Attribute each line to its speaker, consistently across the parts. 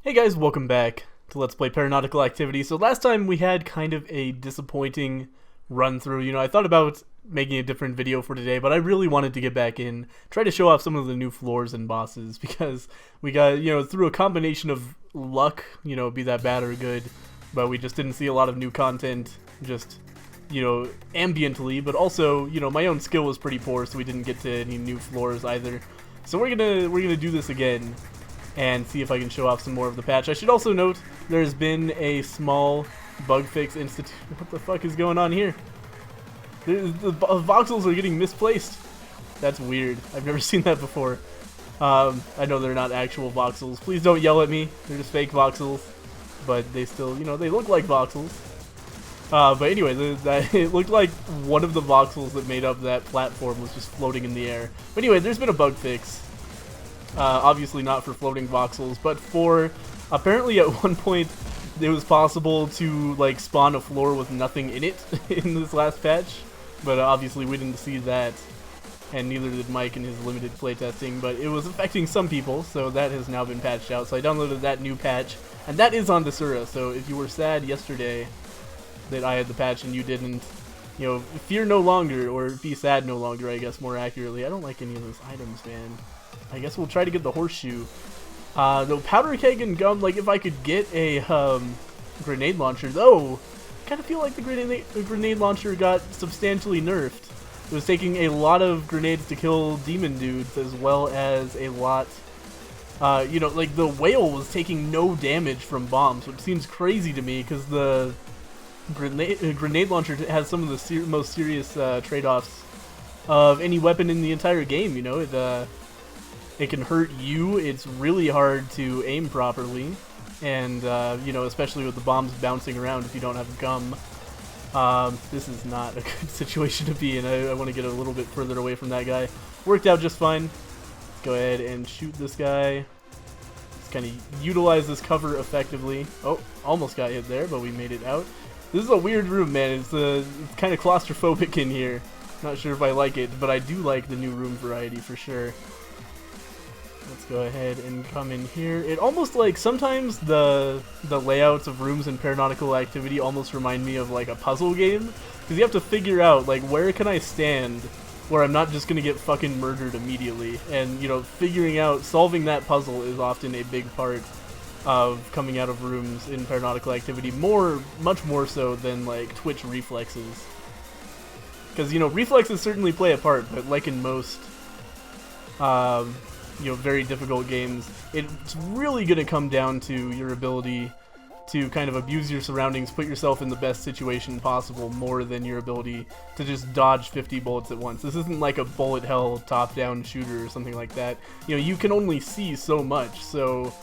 Speaker 1: Hey guys, welcome back to Let's Play Paranautical Activity. So last time we had kind of a disappointing run through. I thought about making a different video for today, but I really wanted to get back in, try to show off some of the new floors and bosses, because we got, through a combination of luck, be that bad or good, but we just didn't see a lot of new content, just, ambiently, but also, my own skill was pretty poor, so we didn't get to any new floors either. So we're gonna do this again and see if I can show off some more of the patch. I should also note there's been a small bug fix institute. What the fuck is going on here? The voxels are getting misplaced. That's weird. I've never seen that before. I know they're not actual voxels. Please don't yell at me. They're just fake voxels. But they still, they look like voxels. But anyway, it looked like one of the voxels that made up that platform was just floating in the air. But anyway, there's been a bug fix. Obviously not for floating voxels, but for, apparently at one point it was possible to like spawn a floor with nothing in it in this last patch, but obviously we didn't see that, and neither did Mike in his limited playtesting, but it was affecting some people, so that has now been patched out. So I downloaded that new patch, and that is on Desura, so if you were sad yesterday that I had the patch and you didn't, fear no longer, or be sad no longer, I guess more accurately. I don't like any of those items, man. I guess we'll try to get the horseshoe. The powder keg and gum, like if I could get a grenade launcher, though, I kind of feel like the grenade launcher got substantially nerfed. It was taking a lot of grenades to kill demon dudes, as well as a lot, like the whale was taking no damage from bombs, which seems crazy to me because the grenade launcher has some of the most serious trade-offs of any weapon in the entire game. It can hurt you. It's really hard to aim properly, and especially with the bombs bouncing around if you don't have gum. This is not a good situation to be in. I want to get a little bit further away from that guy. Worked out just fine. Let's go ahead and shoot this guy. Let's kind of utilize this cover effectively. Oh, almost got hit there, but we made it out. This is a weird room, man. It's kind of claustrophobic in here. Not sure if I like it, but I do like the new room variety for sure. Let's go ahead and come in here. It almost like sometimes the layouts of rooms in Paranautical Activity almost remind me of like a puzzle game, because you have to figure out like where can I stand where I'm not just gonna get fucking murdered immediately, and solving that puzzle is often a big part of coming out of rooms in Paranautical Activity, much more so than like Twitch reflexes, because reflexes certainly play a part, but like in most very difficult games, it's really going to come down to your ability to kind of abuse your surroundings, put yourself in the best situation possible, more than your ability to just dodge 50 bullets at once. This isn't like a bullet hell top-down shooter or something like that. You can only see so much, so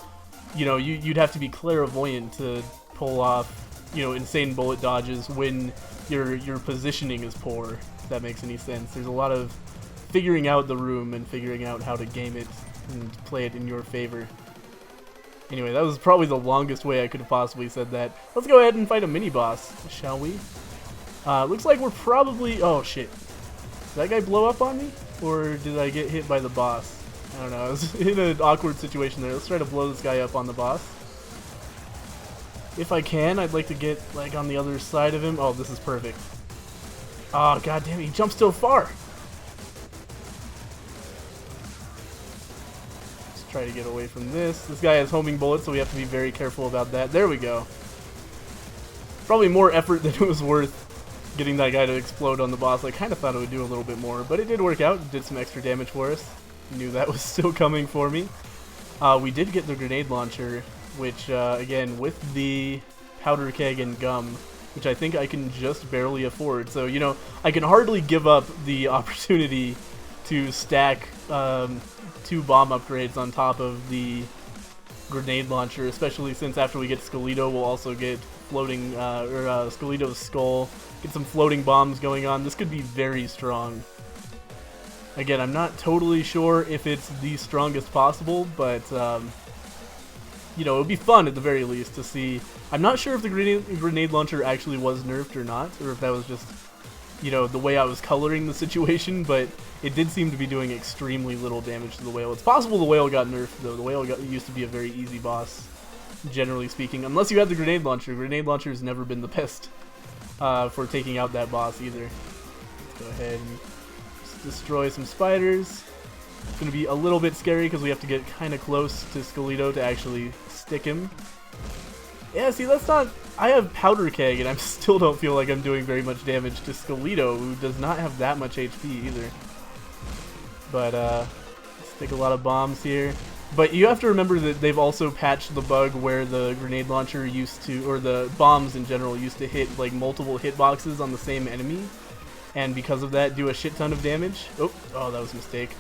Speaker 1: you'd have to be clairvoyant to pull off insane bullet dodges when your positioning is poor, if that makes any sense. There's a lot of figuring out the room and figuring out how to game it and play it in your favor. Anyway, that was probably the longest way I could have possibly said that. Let's go ahead and fight a mini-boss, shall we? Looks like we're probably... Oh, shit. Did that guy blow up on me? Or did I get hit by the boss? I don't know. I was in an awkward situation there. Let's try to blow this guy up on the boss. If I can, I'd like to get, like, on the other side of him. Oh, this is perfect. Oh, goddamn, he jumped so far! Try to get away from this. This guy has homing bullets, so we have to be very careful about that. There we go. Probably more effort than it was worth getting that guy to explode on the boss. I kind of thought it would do a little bit more, but it did work out. It did some extra damage for us. Knew that was still coming for me. We did get the grenade launcher, which, again, with the powder keg and gum, which I think I can just barely afford. So, I can hardly give up the opportunity to stack 2 bomb upgrades on top of the grenade launcher, especially since after we get Skelito, we'll also get floating, Skelito's skull, get some floating bombs going on. This could be very strong. Again, I'm not totally sure if it's the strongest possible, but, it would be fun at the very least to see. I'm not sure if the grenade launcher actually was nerfed or not, or if that was just the way I was coloring the situation, but it did seem to be doing extremely little damage to the whale. It's possible the whale got nerfed, though. The whale used to be a very easy boss. generally speaking, unless you have the grenade launcher. Grenade launcher has never been the best for taking out that boss either. Let's go ahead and just destroy some spiders. It's going to be a little bit scary because we have to get kind of close to Skelito to actually stick him. Yeah, see, that's not... I have Powder Keg, and I still don't feel like I'm doing very much damage to Skelito, who does not have that much HP either. But, stick a lot of bombs here. But you have to remember that they've also patched the bug where the grenade launcher used to, or the bombs in general, used to hit, like, multiple hitboxes on the same enemy. And because of that, do a shit ton of damage. Oh, that was a mistake.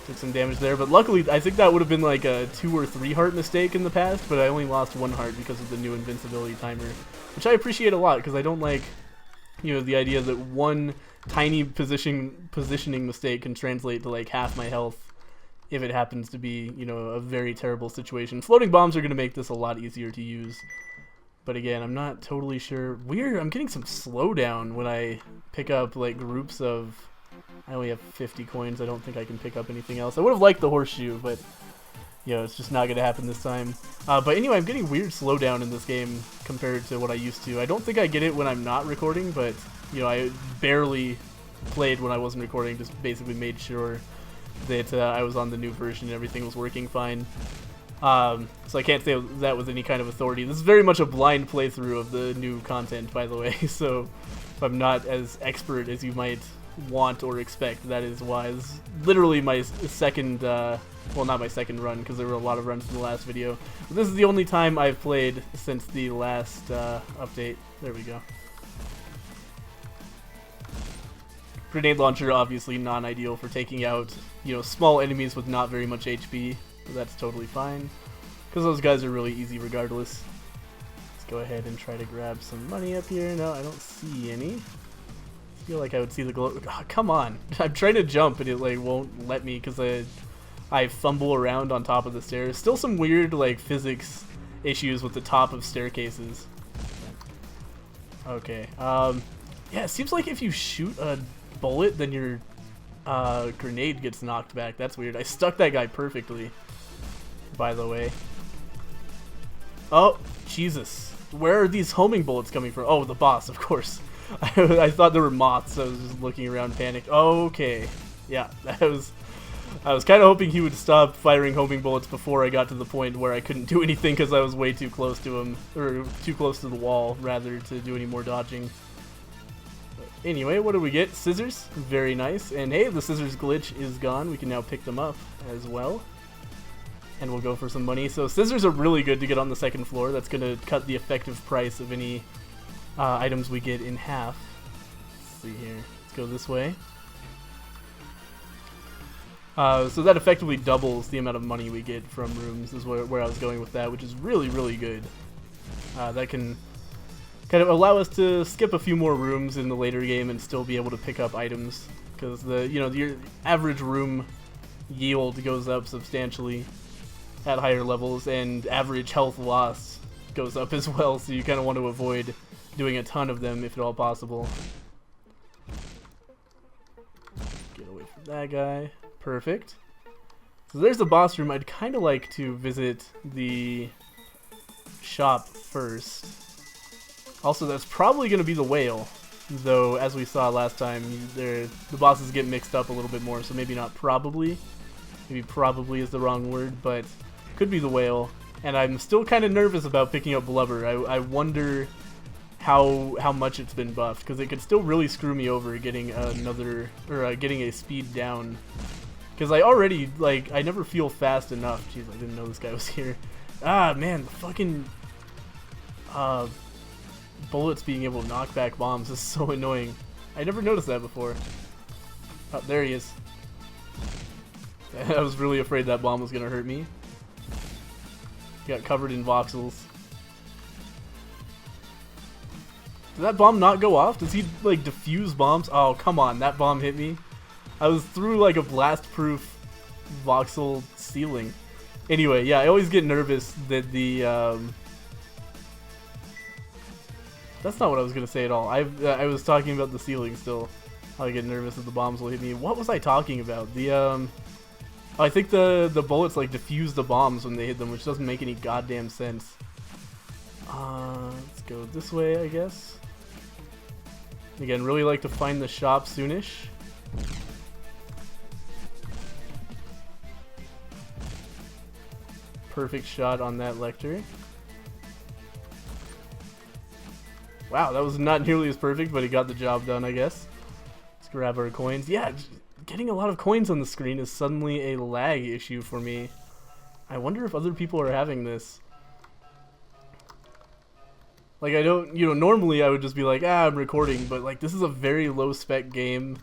Speaker 1: Took some damage there, but luckily I think that would have been like a 2 or 3 heart mistake in the past, but I only lost 1 heart because of the new invincibility timer, which I appreciate a lot because I don't like, you know, the idea that one tiny positioning mistake can translate to like half my health if it happens to be, you know, a very terrible situation. Floating bombs are going to make this a lot easier to use, but again, I'm not totally sure. Weird, I'm getting some slowdown when I pick up like groups of... I only have 50 coins. I don't think I can pick up anything else. I would have liked the horseshoe, but you know, it's just not going to happen this time. But anyway, I'm getting weird slowdown in this game compared to what I used to. I don't think I get it when I'm not recording, but you know, I barely played when I wasn't recording. Just basically made sure that I was on the new version and everything was working fine. So I can't say that with any kind of authority. This is very much a blind playthrough of the new content, by the way. So if I'm not as expert as you might want or expect, that is why. This is literally my second, well, not my second run, because there were a lot of runs in the last video. But this is the only time I've played since the last update. There we go. Grenade launcher, obviously non-ideal for taking out, you know, small enemies with not very much HP, but that's totally fine, because those guys are really easy regardless. Let's go ahead and try to grab some money up here. No, I don't see any. I feel like I would see the glow. Oh, come on. I'm trying to jump and it like won't let me because I fumble around on top of the stairs. Still some weird like physics issues with the top of staircases. Okay. Yeah, it seems like if you shoot a bullet, then your grenade gets knocked back. That's weird. I stuck that guy perfectly, by the way. Oh, Jesus. Where are these homing bullets coming from? Oh, the boss, of course. I thought there were moths, so I was just looking around panicked. Okay. Yeah, I was kind of hoping he would stop firing homing bullets before I got to the point where I couldn't do anything because I was way too close to him, or too close to the wall, rather, to do any more dodging. But anyway, what do we get? Scissors. Very nice. And hey, the scissors glitch is gone. We can now pick them up as well. And we'll go for some money. So scissors are really good to get on the second floor. That's going to cut the effective price of any items we get in half. Let's see here. Let's go this way. So that effectively doubles the amount of money we get from rooms, is where I was going with that, which is really, really good. That can kind of allow us to skip a few more rooms in the later game and still be able to pick up items, because the average room yield goes up substantially at higher levels, and average health loss goes up as well, so you kind of want to avoid doing a ton of them if at all possible. Get away from that guy. Perfect. So there's the boss room. I'd kind of like to visit the shop first. Also, that's probably going to be the whale, though as we saw last time, the bosses get mixed up a little bit more, so maybe not probably. Maybe probably is the wrong word, but could be the whale. And I'm still kind of nervous about picking up Blubber. I wonder how much it's been buffed, because it could still really screw me over getting getting a speed down, because I already, like, I never feel fast enough. Jeez, I didn't know this guy was here. Ah, man, the fucking bullets being able to knock back bombs is so annoying. I never noticed that before. Oh, there he is. I was really afraid that bomb was gonna hurt me. Got covered in voxels. Did that bomb not go off? Does he, like, defuse bombs? Oh, come on, that bomb hit me. I was through, like, a blast-proof voxel ceiling. Anyway, yeah, I always get nervous that the, That's not what I was gonna say at all. I was talking about the ceiling still. I get nervous that the bombs will hit me. What was I talking about? I think the bullets, like, diffuse the bombs when they hit them, which doesn't make any goddamn sense. Let's go this way, I guess. Again, really like to find the shop soonish. Perfect shot on that Lecter. Wow, that was not nearly as perfect, but he got the job done, I guess. Let's grab our coins. Yeah, getting a lot of coins on the screen is suddenly a lag issue for me. I wonder if other people are having this. Like, I don't, normally I would just be like, I'm recording, but like, this is a very low spec game,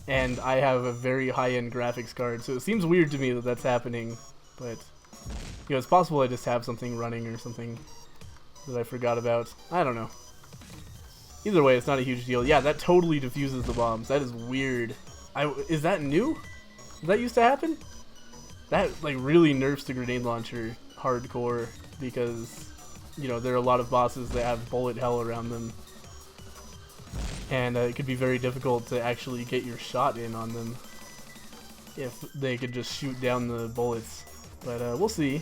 Speaker 1: and I have a very high-end graphics card, so it seems weird to me that that's happening, but, it's possible I just have something running or something that I forgot about. I don't know. Either way, it's not a huge deal. Yeah, that totally defuses the bombs. That is weird. Is that new? Did that used to happen? That, like, really nerfs the grenade launcher hardcore, because there are a lot of bosses that have bullet hell around them. And it could be very difficult to actually get your shot in on them if they could just shoot down the bullets. But we'll see.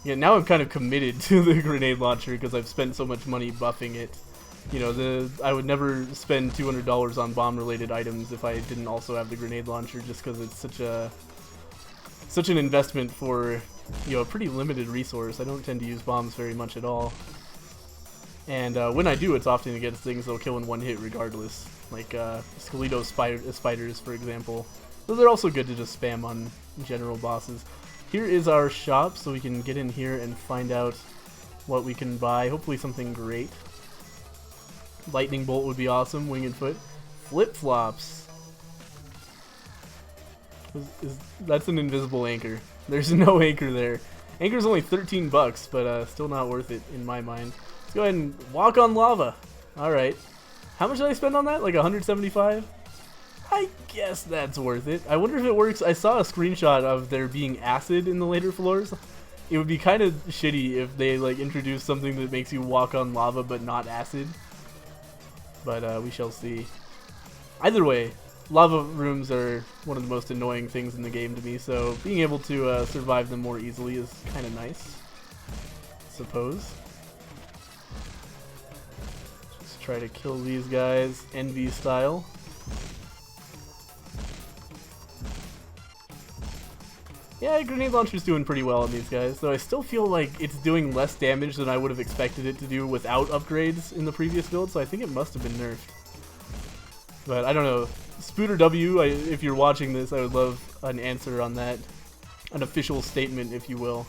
Speaker 1: Yeah, now I'm kind of committed to the grenade launcher because I've spent so much money buffing it. I would never spend $200 on bomb-related items if I didn't also have the grenade launcher, just because it's such an investment for a pretty limited resource. I don't tend to use bombs very much at all, and when I do, it's often against things that'll kill in one hit regardless, like Skeleto spiders, for example. So they're also good to just spam on general bosses. Here is our shop, so we can get in here and find out what we can buy. Hopefully something great. Lightning bolt would be awesome. Wing and foot. Flip-flops. That's an invisible anchor. There's no anchor there. Anchor's only 13 bucks, but still not worth it in my mind. Let's go ahead and walk on lava. Alright. How much did I spend on that? Like 175? I guess that's worth it. I wonder if it works. I saw a screenshot of there being acid in the later floors. It would be kind of shitty if they like introduced something that makes you walk on lava but not acid. But we shall see. Either way, lava rooms are one of the most annoying things in the game to me, so being able to survive them more easily is kind of nice, I suppose. Just try to kill these guys Envy style. Yeah, grenade launcher's doing pretty well on these guys, though I still feel like it's doing less damage than I would have expected it to do without upgrades in the previous build, so I think it must have been nerfed. But I don't know. Spooter W, if you're watching this, I would love an answer on that. An official statement, if you will.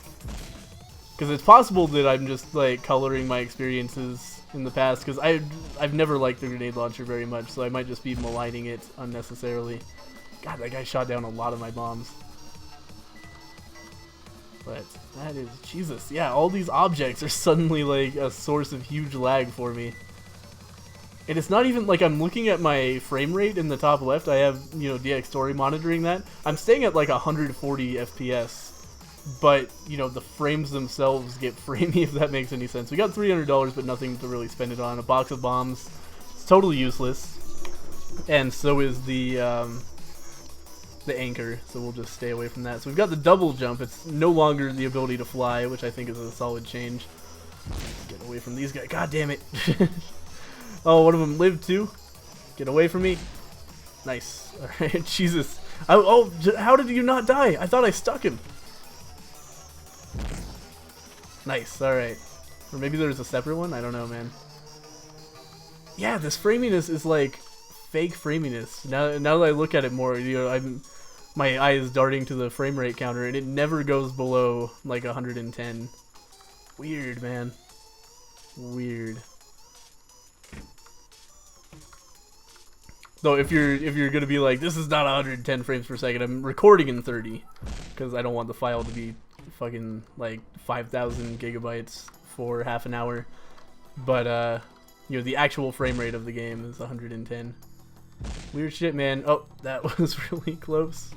Speaker 1: Because it's possible that I'm just like coloring my experiences in the past, because I've never liked the grenade launcher very much, so I might just be maligning it unnecessarily. God, that guy shot down a lot of my bombs. But that is, Jesus, yeah, all these objects are suddenly like a source of huge lag for me. And it's not even like I'm looking at my frame rate in the top left. I have, DX Story monitoring that. I'm staying at like 140 FPS. But, the frames themselves get framey, if that makes any sense. We got $300, but nothing to really spend it on. A box of bombs. It's totally useless. And so is the anchor, so we'll just stay away from that. So we've got the double jump. It's no longer the ability to fly, which I think is a solid change. Get away from these guys. God damn it. Oh, one of them lived too. Get away from me. Nice. Alright, Jesus. Oh, how did you not die? I thought I stuck him. Nice, alright. Or maybe there's a separate one? I don't know, man. Yeah, this framiness is like fake framiness. Now that I look at it more, my eye is darting to the frame rate counter, and it never goes below like 110. Weird, man. Weird. Though if you're gonna be like, this is not 110 frames per second, I'm recording in 30 because I don't want the file to be fucking like 5,000 gigabytes for half an hour. But the actual frame rate of the game is 110. Weird shit, man. Oh, that was really close.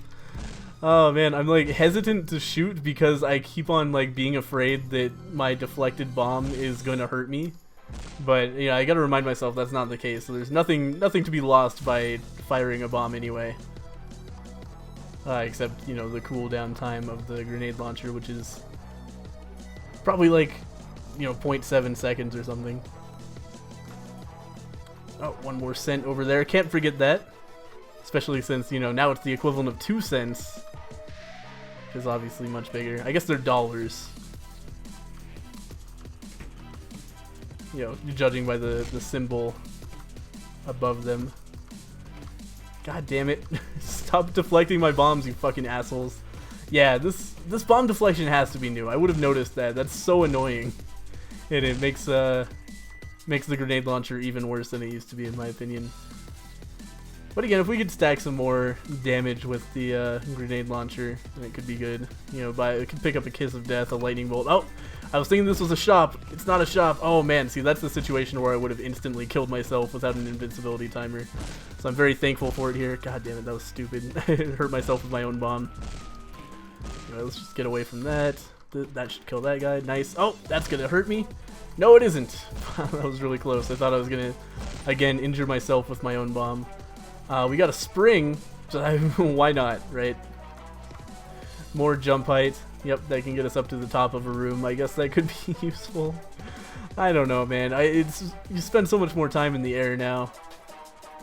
Speaker 1: Oh man, I'm like hesitant to shoot because I keep on like being afraid that my deflected bomb is gonna hurt me. But I gotta remind myself that's not the case. So there's nothing to be lost by firing a bomb anyway. Except the cooldown time of the grenade launcher, which is probably like you know, 0.7 seconds or something. Oh, 1 more cent over there. Can't forget that. Especially since, you know, now it's the equivalent of 2 cents. Which is obviously much bigger. I guess they're dollars. You know, judging by the symbol above them. God damn it. Stop deflecting my bombs, you fucking assholes. Yeah, this bomb deflection has to be new. I would have noticed that. That's so annoying. And it makes the grenade launcher even worse than it used to be, in my opinion. But again, if we could stack some more damage with the grenade launcher, then it could be good. You know, it could pick up a kiss of death, a lightning bolt. Oh, I was thinking this was a shop. It's not a shop. Oh man, see, that's the situation where I would have instantly killed myself without an invincibility timer. So I'm very thankful for it here. God damn it, that was stupid. I hurt myself with my own bomb. Anyway, let's just get away from that. That should kill that guy. Nice. Oh, that's gonna hurt me. No, it isn't. That was really close. I thought I was gonna, again, injure myself with my own bomb. We got a spring, so why not, right? More jump height. Yep, that can get us up to the top of a room. I guess that could be useful. I don't know, man. You spend so much more time in the air now.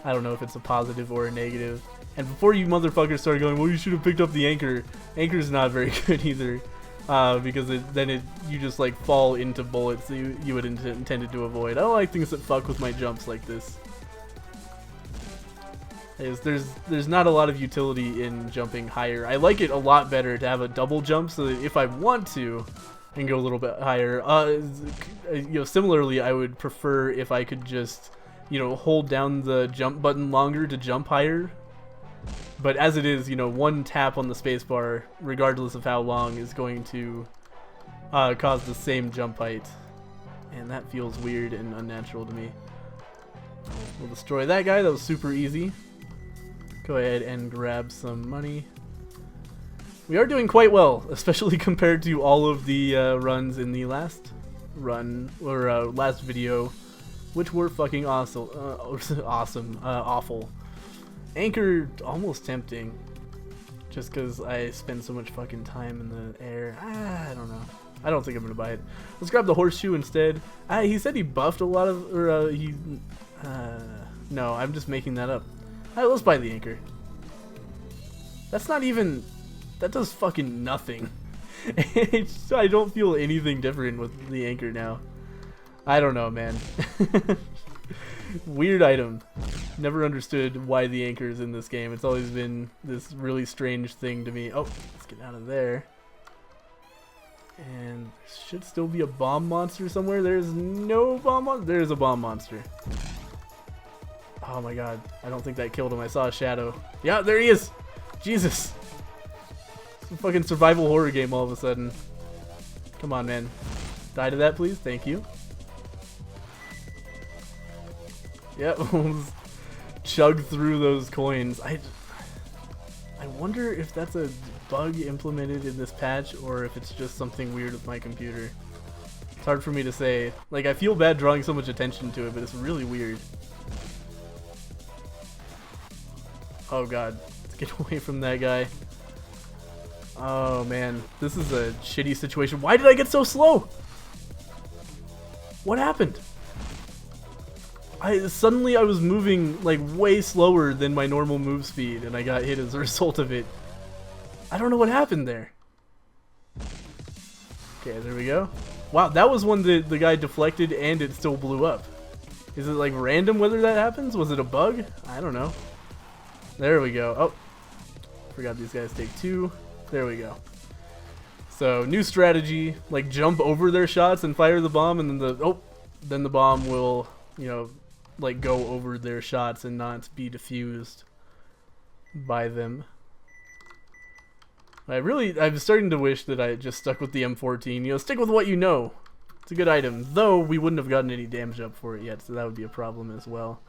Speaker 1: I don't know if it's a positive or a negative. And before you motherfuckers start going, well, you should have picked up the anchor. Anchor's not very good either. Because you just like fall into bullets that you would intended to avoid. I don't like things that fuck with my jumps like this. There's not a lot of utility in jumping higher. I like it a lot better to have a double jump so that if I want to, I can go a little bit higher. You know, similarly, I would prefer if I could just, you know, hold down the jump button longer to jump higher. But as it is, you know, one tap on the spacebar, regardless of how long, is going to cause the same jump height. And that feels weird and unnatural to me. We'll destroy that guy. That was super easy. Go ahead and grab some money. We are doing quite well, especially compared to all of the runs in the last run, or last video, which were fucking awesome. Awful. Anchor, almost tempting. Just because I spend so much fucking time in the air. I don't know. I don't think I'm going to buy it. Let's grab the horseshoe instead. He said he buffed a lot of, or no, I'm just making that up. Let's buy the anchor. That's not even, that does fucking nothing. I don't feel anything different with the anchor now. I don't know, man. Weird item. Never understood why the anchor is in this game. It's always been this really strange thing to me. Oh, let's get out of there. And there should still be a bomb monster somewhere. There's no bomb monster. There's a bomb monster. Oh my god. I don't think that killed him. I saw a shadow. Yeah, there he is. Jesus. It's a fucking survival horror game all of a sudden. Come on, man. Die to that, please. Thank you. Yep. Chug through those coins. I wonder if that's a bug implemented in this patch or if it's just something weird with my computer. It's hard for me to say. Like, I feel bad drawing so much attention to it, but it's really weird. Oh god. Let's get away from that guy. Oh man. This is a shitty situation. Why did I get so slow? What happened? Suddenly I was moving like way slower than my normal move speed and I got hit as a result of it. I don't know what happened there. Okay, there we go. Wow, that was one that the guy deflected and it still blew up. Is it like random whether that happens? Was it a bug? I don't know. There we go. Oh, forgot these guys take 2. There we go. So new strategy, like jump over their shots and fire the bomb and then then the bomb will, you know, like go over their shots and not be diffused by them. I'm starting to wish that I just stuck with the M14. You know, stick with what you know. It's a good item, though we wouldn't have gotten any damage up for it yet, so that would be a problem as well.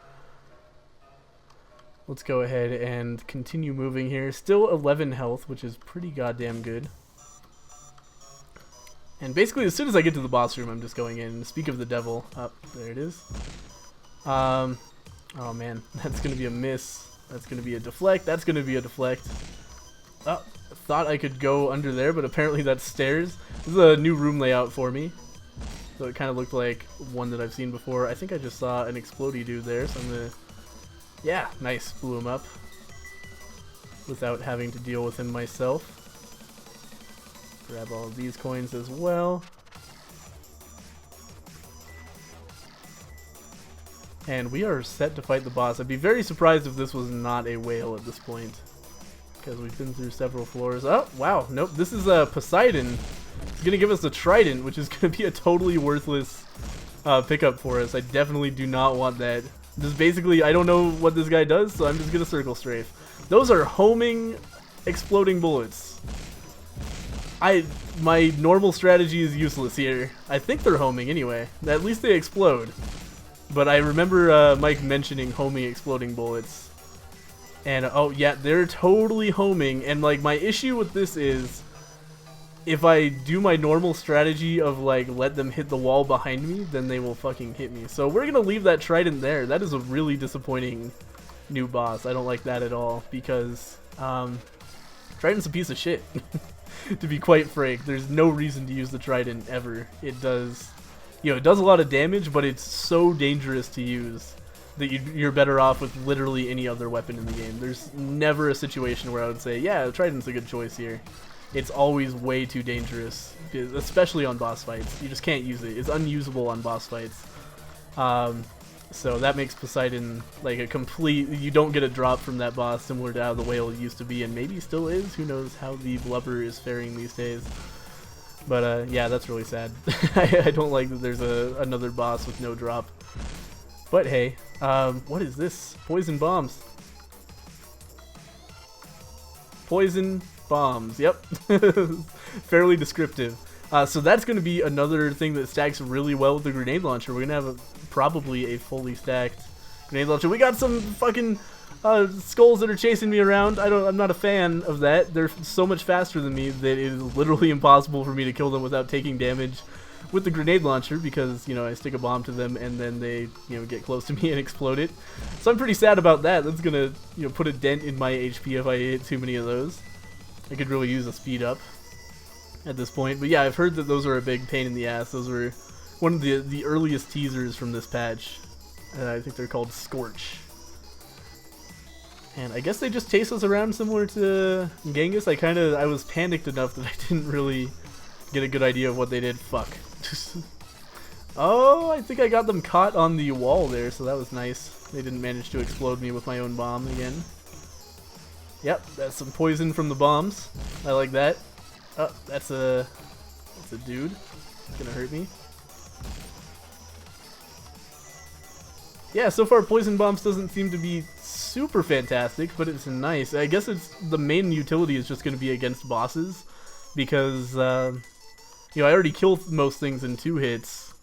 Speaker 1: Let's go ahead and continue moving here. Still 11 health, which is pretty goddamn good. And basically, as soon as I get to the boss room, I'm just going in. Speak of the devil. Up there it is. Oh man, that's gonna be a miss. That's gonna be a deflect. That's gonna be a deflect. Oh, I thought I could go under there, but apparently that's stairs. This is a new room layout for me. So it kind of looked like one that I've seen before. I think I just saw an explodey dude there, so I'm gonna... Yeah, nice. Blew him up without having to deal with him myself. Grab all of these coins as well. And we are set to fight the boss. I'd be very surprised if this was not a whale at this point, because we've been through several floors. Oh, wow. Nope. This is Poseidon. It's going to give us a trident, which is going to be a totally worthless pickup for us. I definitely do not want that. Just basically, I don't know what this guy does, so I'm just going to circle strafe. Those are homing, exploding bullets. My normal strategy is useless here. I think they're homing anyway. At least they explode. But I remember Mike mentioning homing exploding bullets. And oh yeah, they're totally homing. And like my issue with this is, if I do my normal strategy of like let them hit the wall behind me, then they will fucking hit me. So we're gonna leave that trident there. That is a really disappointing new boss. I don't like that at all, because trident's a piece of shit. To be quite frank, there's no reason to use the trident ever. It does, it does a lot of damage, but it's so dangerous to use that you're better off with literally any other weapon in the game. There's never a situation where I would say, yeah, the trident's a good choice here. It's always way too dangerous, especially on boss fights. You just can't use it. It's unusable on boss fights. So that makes Poseidon like a complete... You don't get a drop from that boss, similar to how the whale used to be, and maybe still is. Who knows how the blubber is faring these days. But yeah, that's really sad. I don't like that there's another boss with no drop. But hey, what is this? Poison bombs. Poison bombs, yep. Fairly descriptive. So that's going to be another thing that stacks really well with the grenade launcher. We're going to have probably a fully stacked grenade launcher. We got some fucking skulls that are chasing me around. I'm not a fan of that. They're so much faster than me that it is literally impossible for me to kill them without taking damage with the grenade launcher, because I stick a bomb to them and then they get close to me and explode it. So I'm pretty sad about that. That's gonna put a dent in my HP if I hit too many of those. I could really use a speed up at this point. But yeah, I've heard that those are a big pain in the ass. Those were one of the earliest teasers from this patch. I think they're called Scorch. And I guess they just chase us around similar to Genghis. I was panicked enough that I didn't really get a good idea of what they did. Fuck. Oh, I think I got them caught on the wall there, so that was nice. They didn't manage to explode me with my own bomb again. Yep, that's some poison from the bombs. I like that. Oh, that's a dude. It's gonna hurt me. Yeah, so far Poison Bombs doesn't seem to be super fantastic, but it's nice. I guess the main utility is just going to be against bosses, because I already killed most things in 2 hits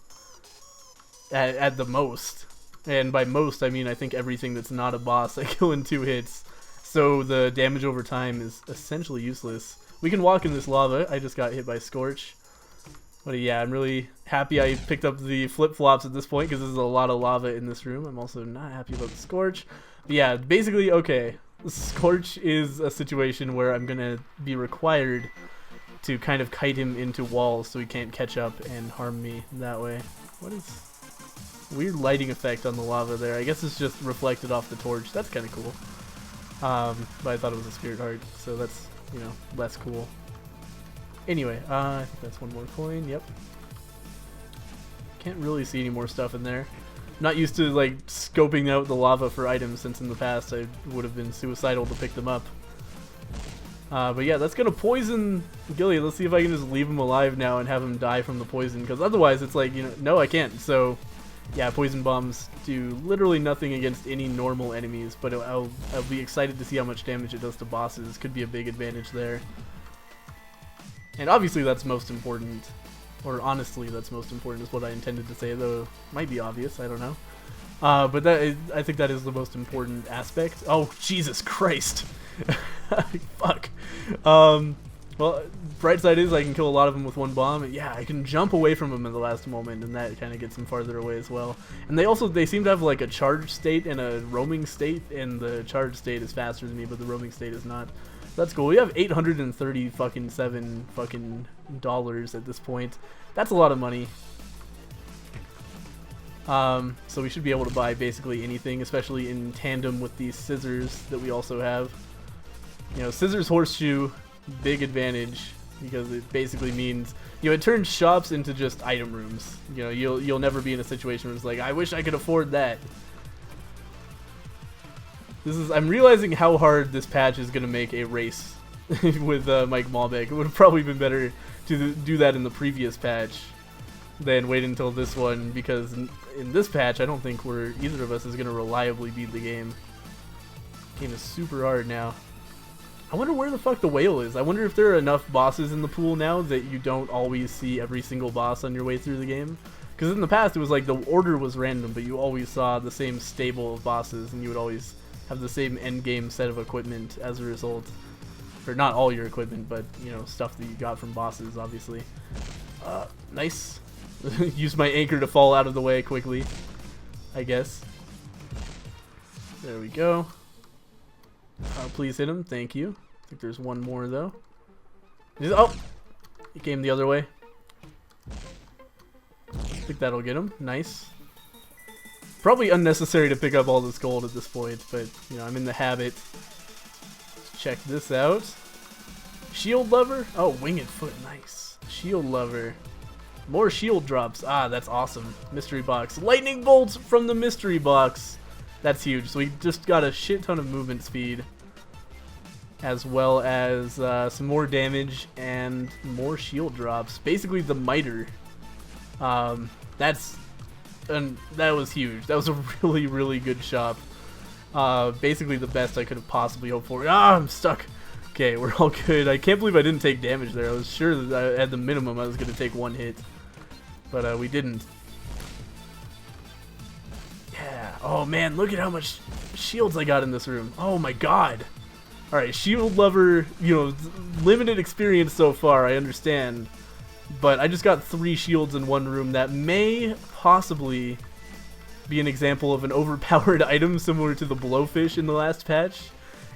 Speaker 1: at the most. And by most, I mean I think everything that's not a boss I kill in 2 hits. So the damage over time is essentially useless. We can walk in this lava. I just got hit by Scorch. But yeah, I'm really happy I picked up the flip-flops at this point, because there's a lot of lava in this room. I'm also not happy about the Scorch. But yeah, basically, okay. Scorch is a situation where I'm going to be required to kind of kite him into walls so he can't catch up and harm me that way. What is... Weird lighting effect on the lava there. I guess it's just reflected off the torch. That's kind of cool. But I thought it was a spirit heart, so that's, less cool. Anyway, I think that's one more coin. Yep. Can't really see any more stuff in there. Not used to like scoping out the lava for items, since in the past I would have been suicidal to pick them up. But yeah, that's gonna poison Gilly. Let's see if I can just leave him alive now and have him die from the poison, because otherwise it's like, no, I can't. So yeah, poison bombs do literally nothing against any normal enemies, but I'll be excited to see how much damage it does to bosses. Could be a big advantage there. And obviously that's most important, or honestly that's most important is what I intended to say, though it might be obvious, I don't know. But I think that is the most important aspect. Oh, Jesus Christ. Fuck. Well, bright side is I can kill a lot of them with one bomb. Yeah, I can jump away from them in the last moment, and that kind of gets them farther away as well. And they seem to have like a charged state and a roaming state, and the charged state is faster than me, but the roaming state is not. That's cool. We have 837 fucking dollars at this point. That's a lot of money. So we should be able to buy basically anything, especially in tandem with these scissors that we also have. You know, scissors horseshoe, big advantage, because it basically means, you know, it turns shops into just item rooms. You know, you'll never be in a situation where it's like, I wish I could afford that. I'm realizing how hard this patch is gonna make a race with Mike Malbec. It would have probably been better to do that in the previous patch than wait until this one, because in this patch I don't think either of us is gonna reliably beat the game. Game is super hard now. I wonder where the fuck the whale is. I wonder if there are enough bosses in the pool now that you don't always see every single boss on your way through the game. Because in the past it was like the order was random, but you always saw the same stable of bosses, and you would always have the same end game set of equipment as a result. Or not all your equipment, but you know, stuff that you got from bosses, obviously. Nice. Use my anchor to fall out of the way quickly, I guess. There we go. Please hit him, thank you. I think there's one more though. Oh! He came the other way. I think that'll get him. Nice. Probably unnecessary to pick up all this gold at this point, but you know, I'm in the habit. Let's check this out. Shield lever? Oh, winged foot, nice. Shield lever. More shield drops. Ah, that's awesome. Mystery box. Lightning bolts from the mystery box. That's huge. So we just got a shit ton of movement speed, as well as some more damage and more shield drops. Basically the miter. That was huge. That was a really, really good shop. Basically the best I could have possibly hoped for. Ah, I'm stuck. Okay, we're all good. I can't believe I didn't take damage there. I was sure that at the minimum I was going to take one hit. But we didn't. Yeah. Oh man, look at how much shields I got in this room. Oh my god. Alright, shield lever, you know, limited experience so far, I understand. But I just got 3 shields in one room. That may possibly be an example of an overpowered item similar to the blowfish in the last patch.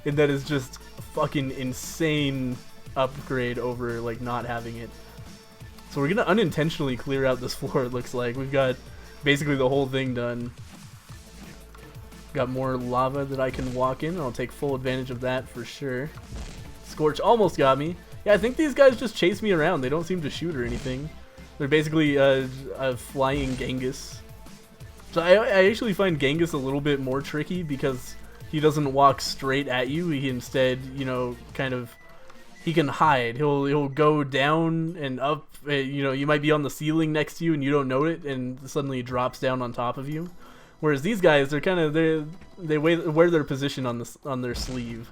Speaker 1: And that is just a fucking insane upgrade over like not having it. So we're gonna unintentionally clear out this floor, it looks like. We've got basically the whole thing done. Got more lava that I can walk in. I'll take full advantage of that for sure. Scorch almost got me. Yeah, I think these guys just chase me around. They don't seem to shoot or anything. They're basically a flying Genghis. So I actually find Genghis a little bit more tricky because he doesn't walk straight at you. He instead, you know, kind of, he can hide. He'll go down and up. You know, you might be on the ceiling next to you and you don't know it, and suddenly he drops down on top of you. Whereas these guys, they're kind of they wear their position on their sleeve.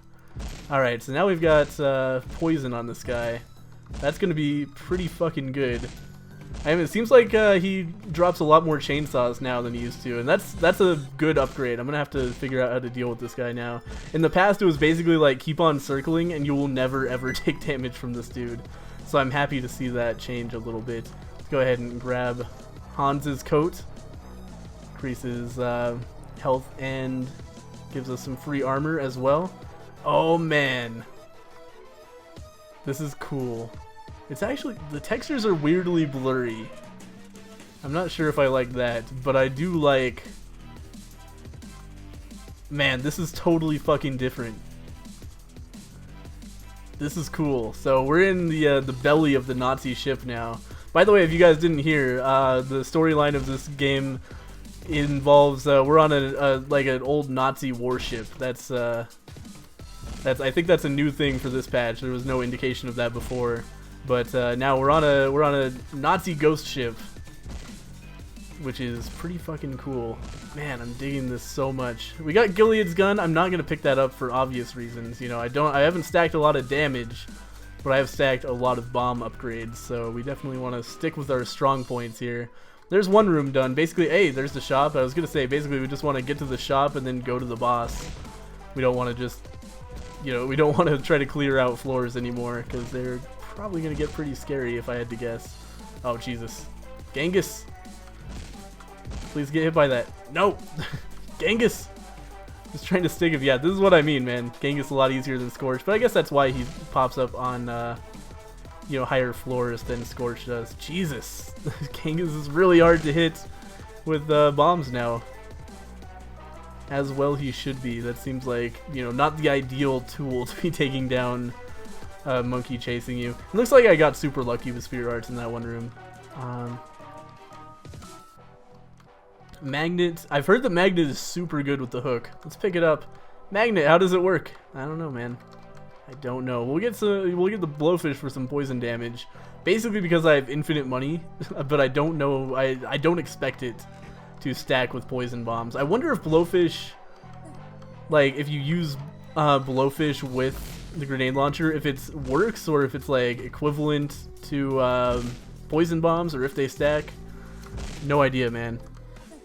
Speaker 1: All right, so now we've got poison on this guy. That's gonna be pretty fucking good. I mean, it seems like he drops a lot more chainsaws now than he used to, and that's a good upgrade. I'm gonna have to figure out how to deal with this guy now. In the past, it was basically like keep on circling, and you will never ever take damage from this dude. So I'm happy to see that change a little bit. Let's go ahead and grab Hans's coat. Increases health and gives us some free armor as well. Oh man, this is cool. It's actually, the textures are weirdly blurry. I'm not sure if I like that, but I do like... Man, this is totally fucking different. This is cool. So we're in the belly of the Nazi ship now. By the way, if you guys didn't hear, the storyline of this game involves we're on like an old Nazi warship. That's I think that's a new thing for this patch. There was no indication of that before. But now we're on a Nazi ghost ship, which is pretty fucking cool. Man, I'm digging this so much. We got Gilead's gun. I'm not gonna pick that up for obvious reasons. You know, I haven't stacked a lot of damage, but I have stacked a lot of bomb upgrades. So we definitely want to stick with our strong points here. There's one room done. Basically, hey, there's the shop. I was gonna say basically we just want to get to the shop and then go to the boss. We don't want to just, you know, we don't want to try to clear out floors anymore because they're probably gonna get pretty scary if I had to guess. Oh Jesus, Genghis! Please get hit by that. No, Genghis! Just trying to stick him. Yeah, this is what I mean, man. Genghis is a lot easier than Scorch, but I guess that's why he pops up on you know, higher floors than Scorch does. Jesus, Genghis is really hard to hit. with bombs now. As well he should be. That seems like, you know, not the ideal tool to be taking down a monkey chasing you. It looks like I got super lucky with Spirit Arts in that one room. Magnet. I've heard that Magnet is super good with the hook. Let's pick it up. Magnet, how does it work? I don't know, man. I don't know. We'll get the blowfish for some poison damage. Basically because I have infinite money, but I don't know. I don't expect it to stack with poison bombs. I wonder if blowfish, like if you use blowfish with the grenade launcher, if it works or if it's like equivalent to poison bombs or if they stack. No idea, man.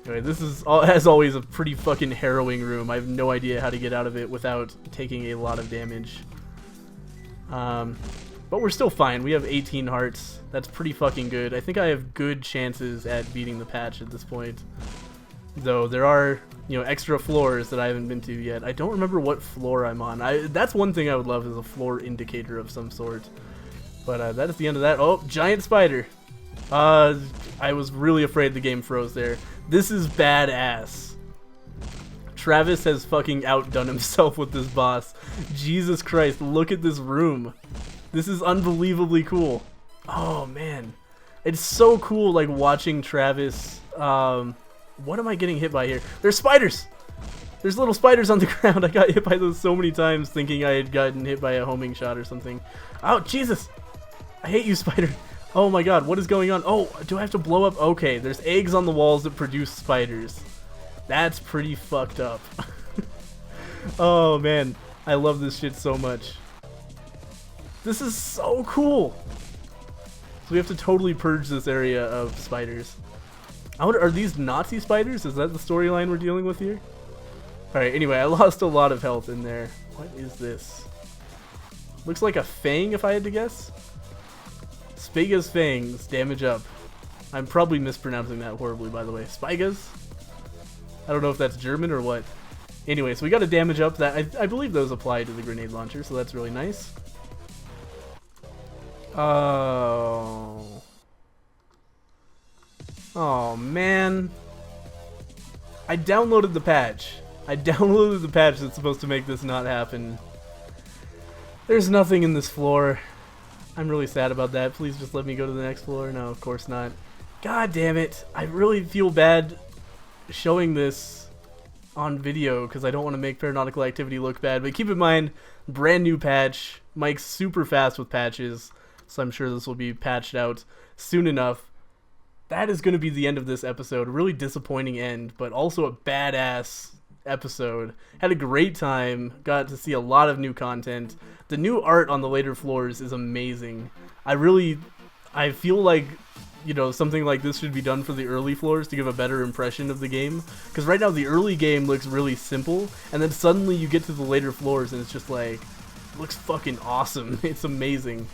Speaker 1: Anyway, this is, as always, a pretty fucking harrowing room. I have no idea how to get out of it without taking a lot of damage. But we're still fine. We have 18 hearts. That's pretty fucking good. I think I have good chances at beating the patch at this point. Though there are, you know, extra floors that I haven't been to yet. I don't remember what floor I'm on. That's one thing I would love, is a floor indicator of some sort. But that is the end of that. Oh, giant spider. I was really afraid the game froze there. This is badass. Travis has fucking outdone himself with this boss. Jesus Christ, look at this room. This is unbelievably cool. Oh man. It's so cool, like, watching Travis. What am I getting hit by here? There's spiders! There's little spiders on the ground. I got hit by those so many times thinking I had gotten hit by a homing shot or something. Oh, Jesus! I hate you, spider. Oh my god, what is going on? Oh, do I have to blow up? Okay, there's eggs on the walls that produce spiders. That's pretty fucked up. Oh man, I love this shit so much. This is so cool! So we have to totally purge this area of spiders. I wonder, are these Nazi spiders? Is that the storyline we're dealing with here? Alright, anyway, I lost a lot of health in there. What is this? Looks like a fang, if I had to guess. Spiga's fangs, damage up. I'm probably mispronouncing that horribly, by the way. Spigas? I don't know if that's German or what. Anyway, so we got a damage up. That I believe those apply to the grenade launcher, so that's really nice. Oh. Oh, man. I downloaded the patch. I downloaded the patch that's supposed to make this not happen. There's nothing in this floor. I'm really sad about that. Please just let me go to the next floor. No, of course not. God damn it. I really feel bad showing this on video because I don't want to make Paranautical Activity look bad. But keep in mind, brand new patch. Mike's super fast with patches, so I'm sure this will be patched out soon enough. That is going to be the end of this episode. A really disappointing end, but also a badass episode. Had a great time. Got to see a lot of new content. The new art on the later floors is amazing. I feel like, you know, something like this should be done for the early floors to give a better impression of the game. Because right now the early game looks really simple, and then suddenly you get to the later floors and it's just like, it looks fucking awesome. It's amazing.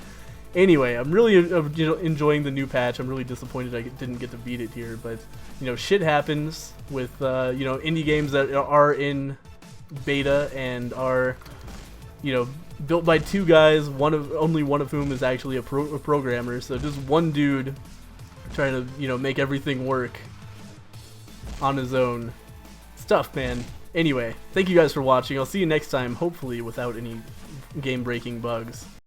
Speaker 1: Anyway, I'm really enjoying the new patch. I'm really disappointed I didn't get to beat it here, but you know, shit happens with you know, indie games that are in beta and are, you know, built by two guys, only one of whom is actually a programmer. So just one dude trying to, you know, make everything work on his own. It's tough, man. Anyway, thank you guys for watching. I'll see you next time, hopefully without any game-breaking bugs.